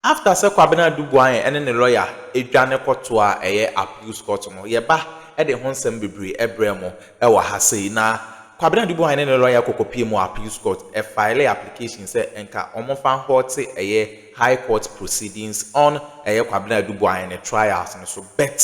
After se Kwabena du Boahen and the lawyer, a dwane kotoa a appeals court no yeba e de ho nsem bebre ebremo e wa ha sei na Kwabena du Boahen and the lawyer kokopie mo appeals court e file application say enka omofa hote high court proceedings on Kwabena du Boahen trials no so bet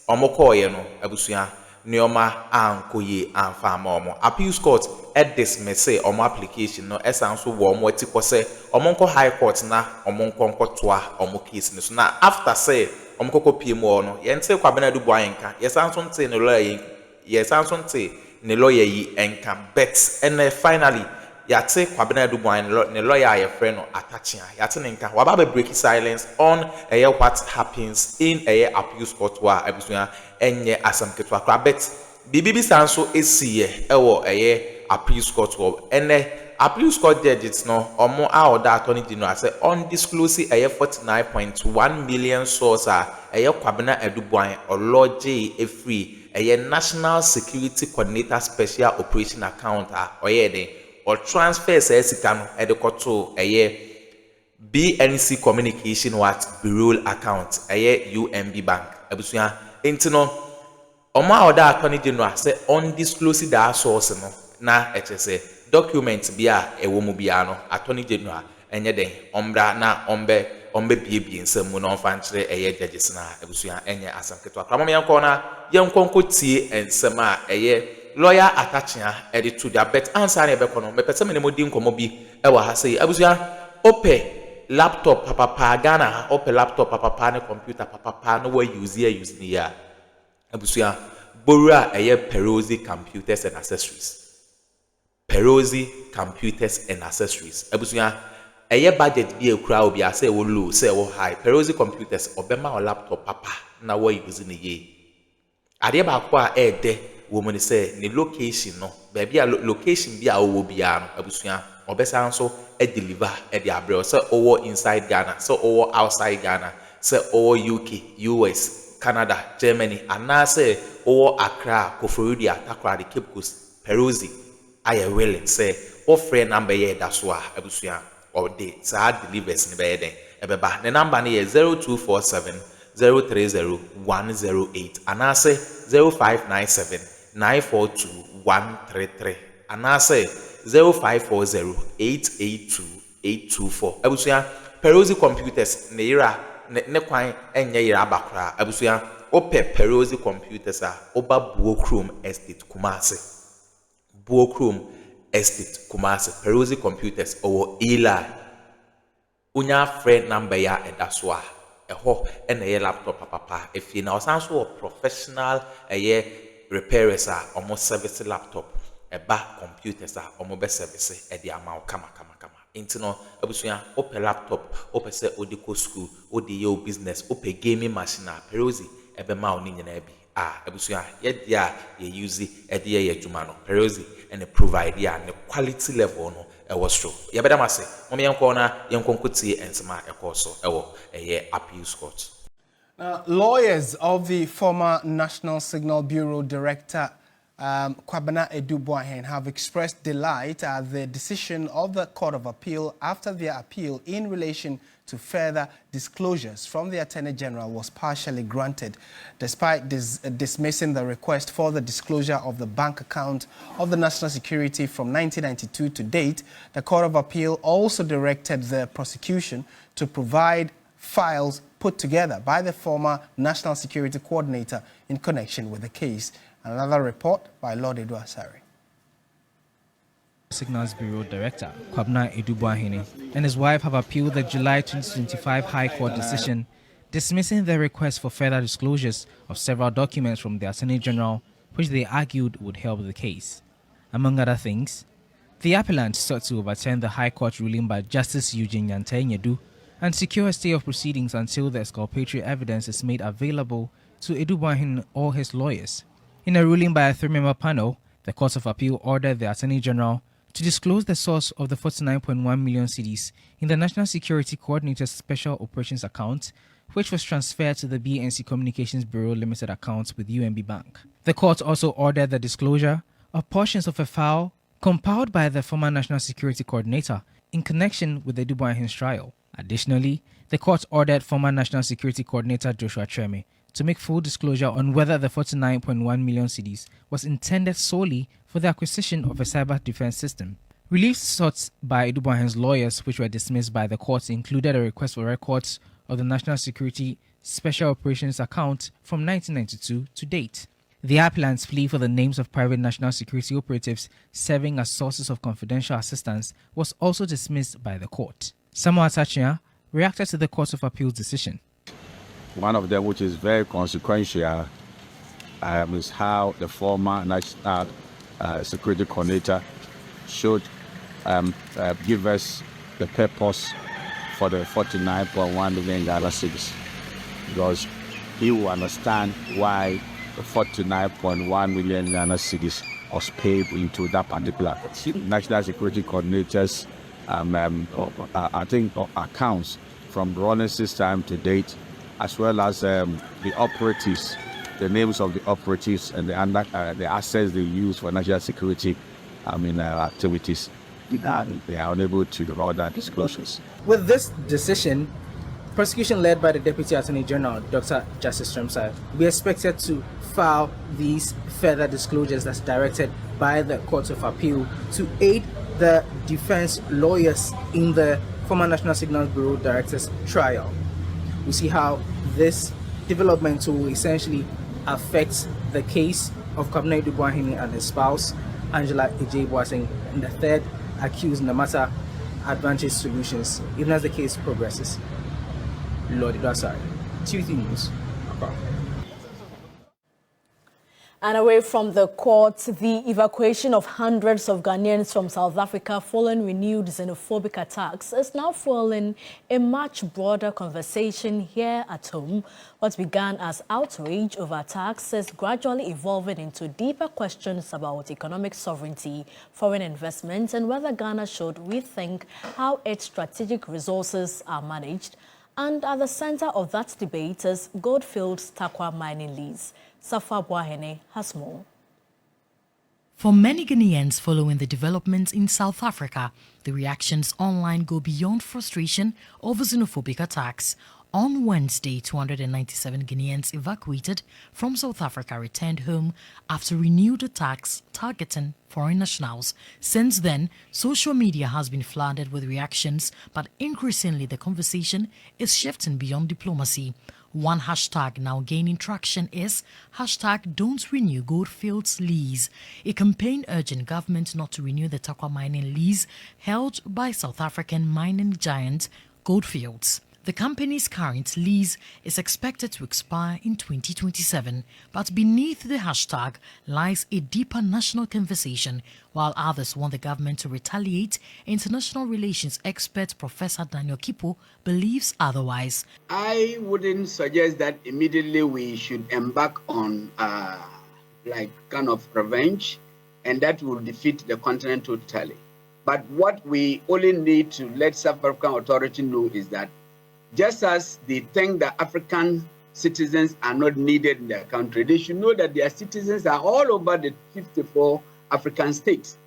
omokoye no abusua Neoma ankoye anfama omo appeals court dismiss omo application no esan so wo omo atiko se omo nko high court na omo nko toa omo case ni so na after say omo kokopie mu no ye nte Kwabena du Boahen ka yesan so nte ne lawyer yesan so nte ne lawyer yi enka bet and finally yate Kwabena du Boahen ne lawyer ye friend no Atta yate ne nka waba be break silence on what happens in appeals court wa abusua enye asam ketwa kra bet bibibi sanso esiye ewo appeals court wo ene appeals court judges no omo a oda attorney general say undisclosed 49.1 million source Kwabena du Boahen oloje free national security coordinator special operation account or transfer sika no edekoto BNC communication bureau account UMB bank abusua entino omo a oda attorney general say undisclosed that source no na say document bia ewo mu bia no attorney general enye den ombra na ombe biebie nsam mu no fa nkire judges na abusua enye asam ketwa kramam yanko na yankonko tie ensam a lawyer Atta edit to their bet answer na ebekọ no mepese me ne modi nkomo bi ewa ha sei abusua ope laptop papa Ghana ope laptop papa ne computer papa no we use ni ya abusua borua Perosi computers and accessories abusua budget bi ekura obi ase wo low say wo high Perosi computers obema o laptop papa na we use ni ye ade ba kwa woman say ni location no baby a location bi a wo bia no abusua obesa nso deliver the abrel say owo inside Ghana say owo outside Ghana say owo UK US Canada Germany and say owo Accra Koforidi Atakra the Cape Coast Perosi aye willing say o friend number ye da so a abusua or dey sa delivers ni be den ebeba the number ni 0247 030 108 and say 0597 942-133 and I say 0540-882-824. Abusua Perosi computers neira ne kwan enye yira abakra abusua ope Perosi computers a oba Boahen estate Kumasi Perosi computers owo ila unya friend number ya edaswa eho ene laptop papa efi na osanso professional repairers almost service laptop computers almost be service e di ama kama intino abusua ope laptop ope se odiko school odi your business ope gaming machine Perosi ebe ma oni nyina bi abusua ye dia ye use e dia ye adwuma no Perosi and provide ya ne quality level no e was true ye beda mase mo yenko na yenko nkotie ensema e ko so e wo appeals court. Lawyers of the former National Signal Bureau Director Kwabena du Boahen have expressed delight at the decision of the Court of Appeal after their appeal in relation to further disclosures from the Attorney General was partially granted. Despite dismissing the request for the disclosure of the bank account of the national security from 1992 to date, the Court of Appeal also directed the prosecution to provide files put together by the former National Security Coordinator in connection with the case. Another report by Lord Addo. Signals Bureau Director Kwabena du Boahen and his wife have appealed the July 2025 High Court decision dismissing their request for further disclosures of several documents from the Attorney General, which they argued would help the case. Among other things, the appellant sought to overturn the High Court ruling by Justice Eugene Nyantei and secure a stay of proceedings until the exculpatory evidence is made available to Addo Boahen or his lawyers. In a ruling by a 3-member panel, the Court of Appeal ordered the Attorney General to disclose the source of the 49.1 million cedis in the National Security Coordinator's Special Operations account, which was transferred to the BNC Communications Bureau Limited account with UMB Bank. The court also ordered the disclosure of portions of a file compiled by the former National Security Coordinator in connection with the Addo Boahen's trial. Additionally, The court ordered former National Security Coordinator Joshua Treme to make full disclosure on whether the 49.1 million cedis was intended solely for the acquisition of a cyber defense system. Relief sought by Addo Boahen's lawyers, which were dismissed by the court, included a request for records of the National Security Special Operations account from 1992 to date. The appellants plea for the names of private national security operatives serving as sources of confidential assistance was also dismissed by the court. Samuel Atta reacted to the Court of Appeal's decision. One of them, which is very consequential, is how the former National Security Coordinator should give us the purpose for the 49.1 million Ghana cedis, because he will understand why the 49.1 million Ghana cedis was paid into that particular National Security Coordinator's I think accounts from Rawlins's time to date, as well as the operatives, the names of the operatives and the assets they use for national security activities. They are unable to do all that disclosures. With this decision, prosecution led by the Deputy Attorney General, Dr. Justice Tremsai, we expected to file these further disclosures that's directed by the Court of Appeal to aid the defense lawyers in the former National Signals Bureau Director's trial. We see how this development will essentially affect the case of Kwabena Addo Boahen and his spouse, Angela Ejay Boateng, and the third accused in the matter, Advantage Solutions, even as the case progresses. Lord Idasari, TV3 News, Accra. And away from the courts, the evacuation of hundreds of Ghanaians from South Africa following renewed xenophobic attacks is now fueling a much broader conversation here at home. What began as outrage over attacks is gradually evolving into deeper questions about economic sovereignty, foreign investment, and whether Ghana should rethink how its strategic resources are managed. And at the center of that debate is Goldfields Tarkwa mining lease. Safa Boahen has more. For many Ghanaians following the developments in South Africa, the reactions online go beyond frustration over xenophobic attacks. On Wednesday, 297 Ghanaians evacuated from South Africa returned home after renewed attacks targeting foreign nationals. Since then, social media has been flooded with reactions, but increasingly the conversation is shifting beyond diplomacy. One hashtag now gaining traction is hashtag Don't Renew Goldfields Lease, a campaign urging government not to renew the Tarkwa mining lease held by South African mining giant Goldfields. The company's current lease is expected to expire in 2027, but beneath the hashtag lies a deeper national conversation. While others want the government to retaliate, international relations expert Professor Daniel Kipo believes otherwise. I wouldn't suggest that immediately we should embark on kind of revenge, and that will defeat the continent totally. But what we only need to let South African authority know is that just as they think that African citizens are not needed in their country, they should know that their citizens are all over the 54 African states.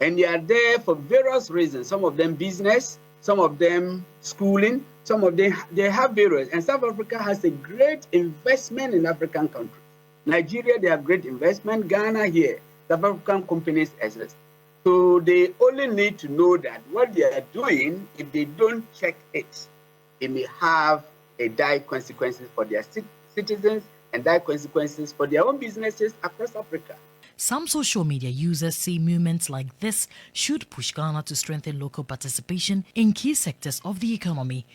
And they are there for various reasons. Some of them business, some of them schooling, some of them, they have various. And South Africa has a great investment in African countries. Nigeria, they have great investment. Ghana here, South African companies exist. So they only need to know that what they are doing, if they don't check it, it may have a dire consequences for their citizens and dire consequences for their own businesses across Africa. Some social media users say movements like this should push Ghana to strengthen local participation in key sectors of the economy.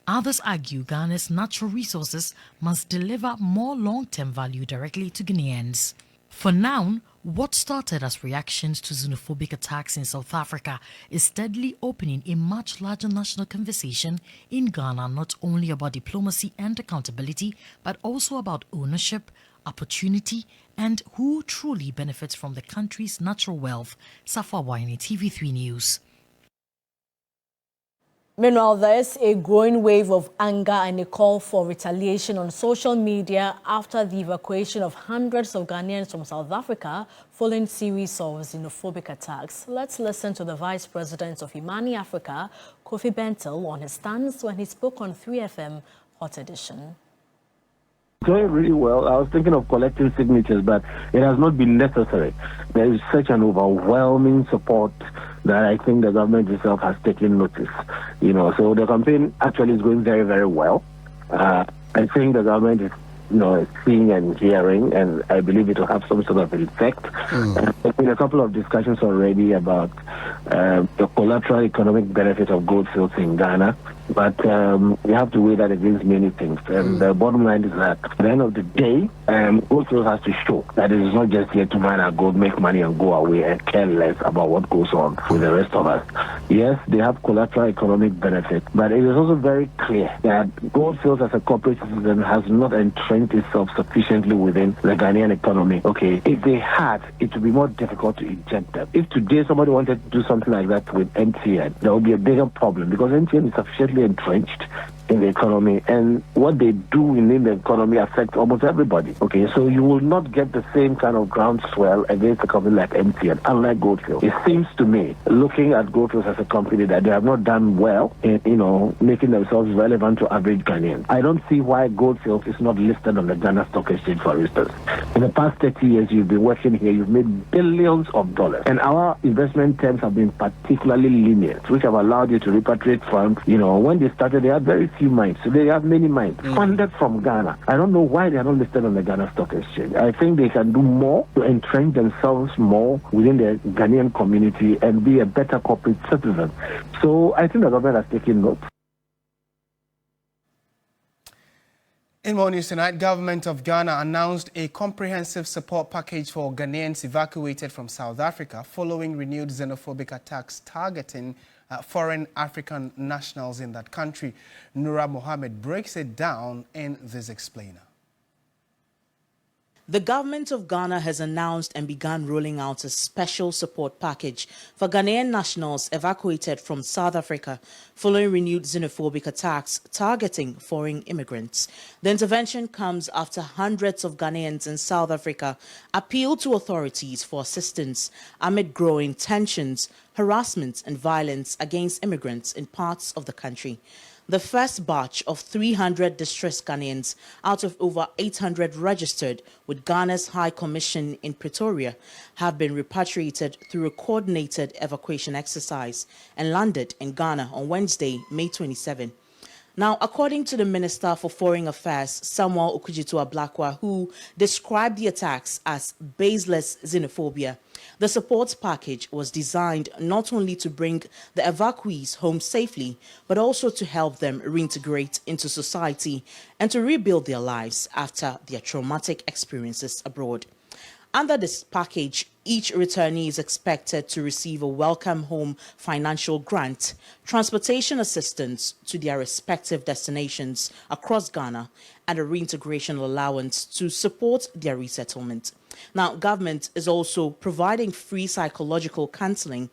Others argue Ghana's natural resources must deliver more long-term value directly to Ghanaians. For now, what started as reactions to xenophobic attacks in South Africa is steadily opening a much larger national conversation in Ghana, not only about diplomacy and accountability, but also about ownership, opportunity, and who truly benefits from the country's natural wealth. Safa Boahen, TV3 News. Meanwhile, there is a growing wave of anger and a call for retaliation on social media after the evacuation of hundreds of Ghanaians from South Africa following series of xenophobic attacks. Let's listen to the Vice President of Imani Africa, Kofi Bentel, on his stance when he spoke on 3FM Hot Edition. Going really well. I was thinking of collecting signatures, but it has not been necessary. There is such an overwhelming support that I think the government itself has taken notice. So the campaign actually is going very, very well. I think the government is, seeing and hearing, and I believe it will have some sort of effect. There's been a couple of discussions already about the collateral economic benefit of gold fields in Ghana. But we have to weigh that against many things. And the bottom line is that at the end of the day, gold fields has to show that it is not just here to mine our gold, make money and go away and care less about what goes on with the rest of us. Yes, they have collateral economic benefit, but it is also very clear that gold fields as a corporate citizen has not entrenched itself sufficiently within the Ghanaian economy. Okay, if they had, it would be more difficult to inject them. If today somebody wanted to do something like that with MTN, there would be a bigger problem because MTN is sufficiently entrenched in the economy, and what they do within the economy affects almost everybody. Okay, so you will not get the same kind of groundswell against a company like MTN, unlike Goldfields. It seems to me, looking at Goldfields as a company, that they have not done well in, making themselves relevant to average Ghanaians. I don't see why Goldfields is not listed on the Ghana Stock Exchange, for instance. In the past 30 years, you've been working here, you've made billions of dollars, and our investment terms have been particularly lenient, which have allowed you to repatriate funds. When they started, they had very few mines. So they have many mines funded from Ghana. I don't know why they are not listed on the Ghana Stock Exchange. I think they can do more to entrench themselves more within the Ghanaian community and be a better corporate citizen. So I think the government has taken note. In more news tonight, government of Ghana announced a comprehensive support package for Ghanaians evacuated from South Africa following renewed xenophobic attacks targeting foreign African nationals in that country. Nura Mohammed breaks it down in this explainer. The government of Ghana has announced and begun rolling out a special support package for Ghanaian nationals evacuated from South Africa following renewed xenophobic attacks targeting foreign immigrants. The intervention comes after hundreds of Ghanaians in South Africa appealed to authorities for assistance amid growing tensions, harassment and violence against immigrants in parts of the country. The first batch of 300 distressed Ghanaians out of over 800 registered with Ghana's High Commission in Pretoria have been repatriated through a coordinated evacuation exercise and landed in Ghana on Wednesday, May 27. Now, according to the Minister for Foreign Affairs, Samuel Okudzeto-Ablakwa, who described the attacks as baseless xenophobia, the support package was designed not only to bring the evacuees home safely, but also to help them reintegrate into society and to rebuild their lives after their traumatic experiences abroad. Under this package, each returnee is expected to receive a welcome home financial grant, transportation assistance to their respective destinations across Ghana, and a reintegration allowance to support their resettlement. Now, government is also providing free psychological counseling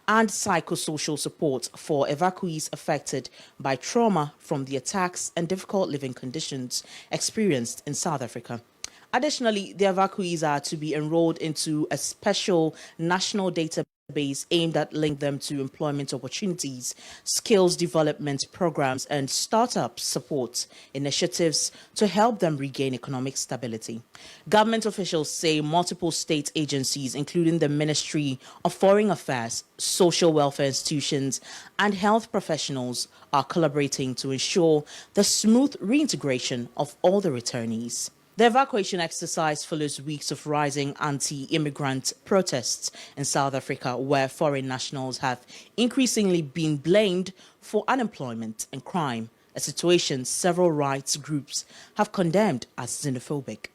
and psychosocial support for evacuees affected by trauma from the attacks and difficult living conditions experienced in South Africa. Additionally, the evacuees are to be enrolled into a special national database aimed at linking them to employment opportunities, skills development programs, and startup support initiatives to help them regain economic stability. Government officials say multiple state agencies, including the Ministry of Foreign Affairs, social welfare institutions, and health professionals, are collaborating to ensure the smooth reintegration of all the returnees. The evacuation exercise follows weeks of rising anti-immigrant protests in South Africa, where foreign nationals have increasingly been blamed for unemployment and crime, a situation several rights groups have condemned as xenophobic.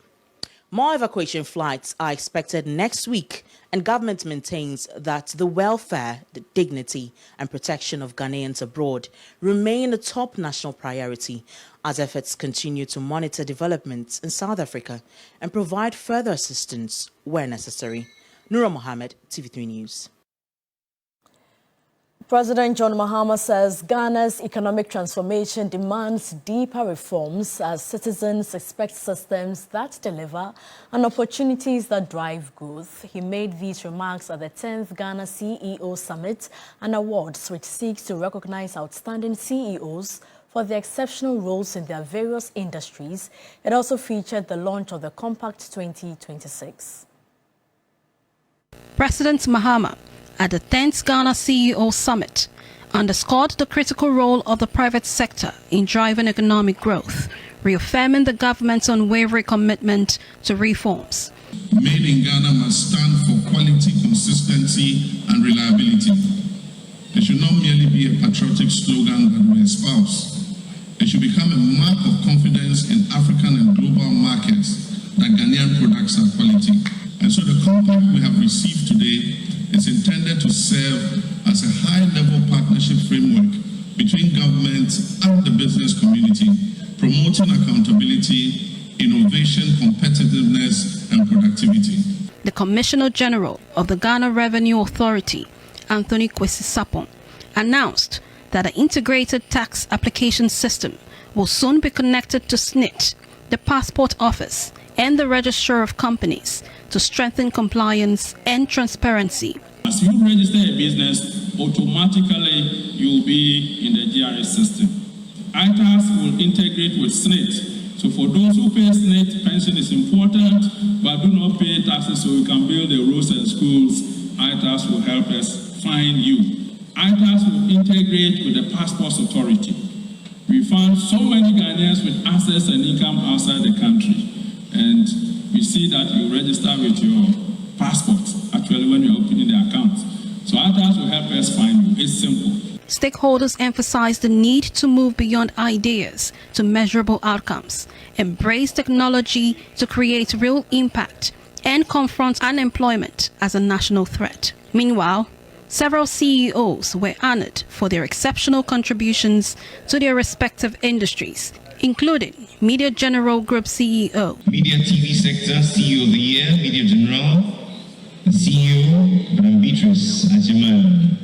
More evacuation flights are expected next week, and government maintains that the welfare, the dignity and protection of Ghanaians abroad remain a top national priority as efforts continue to monitor developments in South Africa and provide further assistance where necessary. Nura Mohammed, TV3 News. President John Mahama says Ghana's economic transformation demands deeper reforms as citizens expect systems that deliver and opportunities that drive growth. He made these remarks at the 10th Ghana CEO Summit and Awards, which seeks to recognize outstanding CEOs for their exceptional roles in their various industries. It also featured the launch of the Compact 2026. President Mahama at the 10th Ghana CEO Summit underscored the critical role of the private sector in driving economic growth, reaffirming the government's unwavering commitment to reforms. Made in Ghana must stand for quality, consistency, and reliability. It should not merely be a patriotic slogan that we espouse. It should become a mark of confidence in African and global markets that Ghanaian products are quality. And so the compact we have received today is intended to serve as a high-level partnership framework between government and the business community, promoting accountability, innovation, competitiveness, and productivity. The Commissioner General of the Ghana Revenue Authority, Anthony Kwesi Sapon, announced that an integrated tax application system will soon be connected to SNIT, the Passport Office, and the Registrar of Companies to strengthen compliance and transparency. As you register a business, automatically you will be in the GRS system. ITAS will integrate with SNIT. So for those who pay SNIT, pension is important, but do not pay taxes so we can build the roads and schools. ITAS will help us find you. ITAS will integrate with the Passports Authority. We found so many Ghanaians with assets and income outside the country. And we see that you register with your passport, actually, when you're opening the account. So ITAS will help us find you. It's simple. Stakeholders emphasize the need to move beyond ideas to measurable outcomes, embrace technology to create real impact, and confront unemployment as a national threat. Meanwhile, several CEOs were honored for their exceptional contributions to their respective industries, including Media General Group CEO, Media TV Sector CEO of the Year, Media General, CEO, Madam Beatrice Ajiman.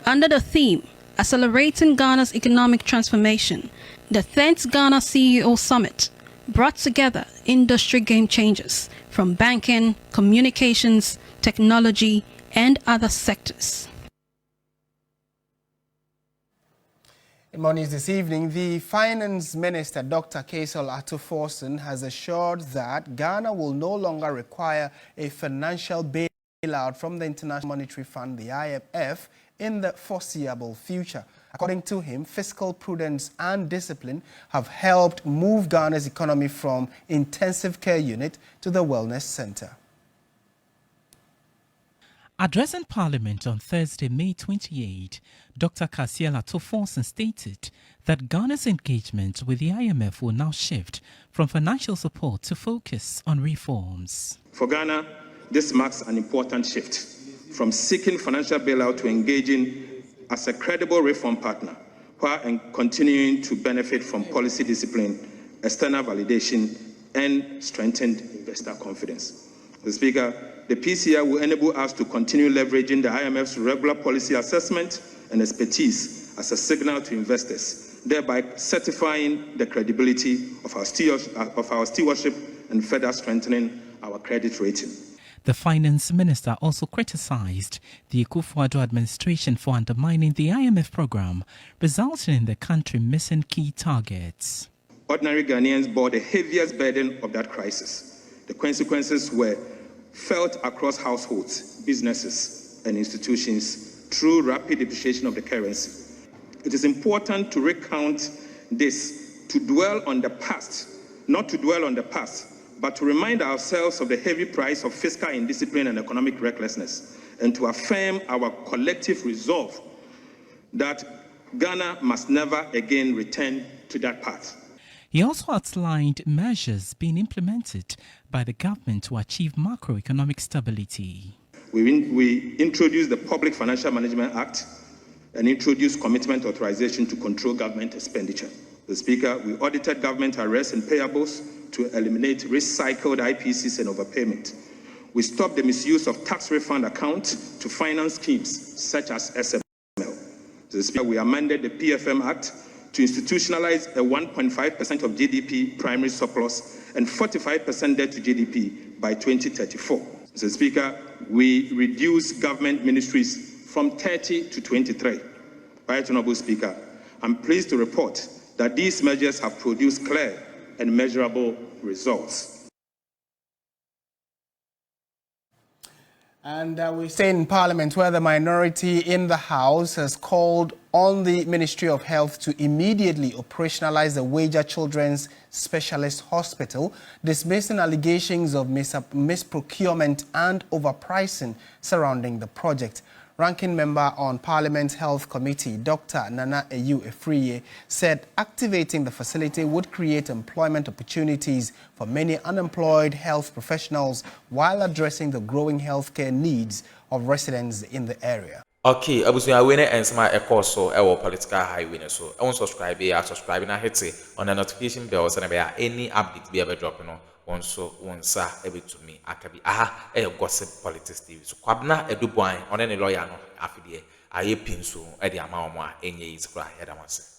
Under the theme, Accelerating Ghana's Economic Transformation, the 10th Ghana CEO Summit brought together industry game changers from banking, communications, technology, and other sectors. In mornings this evening, the Finance Minister, Dr. Kaisel Atto has assured that Ghana will no longer require a financial bailout from the International Monetary Fund, the IMF, in the foreseeable future. According to him, fiscal prudence and discipline have helped move Ghana's economy from intensive care unit to the wellness center. Addressing Parliament on Thursday, May 28, Dr. Kaisel Atto stated that Ghana's engagement with the IMF will now shift from financial support to focus on reforms. For Ghana, this marks an important shift from seeking financial bailout to engaging as a credible reform partner while continuing to benefit from policy discipline, external validation, and strengthened investor confidence. Mr. Speaker, the PCI will enable us to continue leveraging the IMF's regular policy assessment and expertise as a signal to investors, thereby certifying the credibility of our stewardship and further strengthening our credit rating. The Finance Minister also criticized the Akufo-Addo administration for undermining the IMF program, resulting in the country missing key targets. Ordinary Ghanaians bore the heaviest burden of that crisis. The consequences were felt across households, businesses, and institutions through rapid depreciation of the currency. It is important to recount this, to dwell on the past, not to dwell on the past, but to remind ourselves of the heavy price of fiscal indiscipline and economic recklessness, and to affirm our collective resolve that Ghana must never again return to that path. He also outlined measures being implemented by the government to achieve macroeconomic stability. We introduced the Public Financial Management Act and introduced commitment authorization to control government expenditure. The Speaker, we audited government arrests and payables to eliminate recycled IPCs and overpayment. We stopped the misuse of tax refund accounts to finance schemes such as SML. Mr. Speaker, we amended the PFM Act to institutionalize a 1.5% of GDP primary surplus and 45% debt to GDP by 2034. Mr. Speaker, we reduced government ministries from 30 to 23. Right Honourable Speaker, I'm pleased to report that these measures have produced clear and measurable results. And we stay in Parliament, where the minority in the House has called on the Ministry of Health to immediately operationalize the Wager Children's Specialist Hospital, dismissing allegations of misprocurement and overpricing surrounding the project. Ranking member on Parliament's Health Committee, Dr. Nana Eyu Efriye, said activating the facility would create employment opportunities for many unemployed health professionals while addressing the growing healthcare needs of residents in the area. Okay, abusuya we ne ensema ekoso ewo political highway so subscribe na hit on the notification bell so na be any update be ebe drop no wonsa ebetumi akabi gossip politics TV so Kwabena Edu Boahen one ne lawyer no afidie aye pinso e de ama omo a enye is kra hedamanse.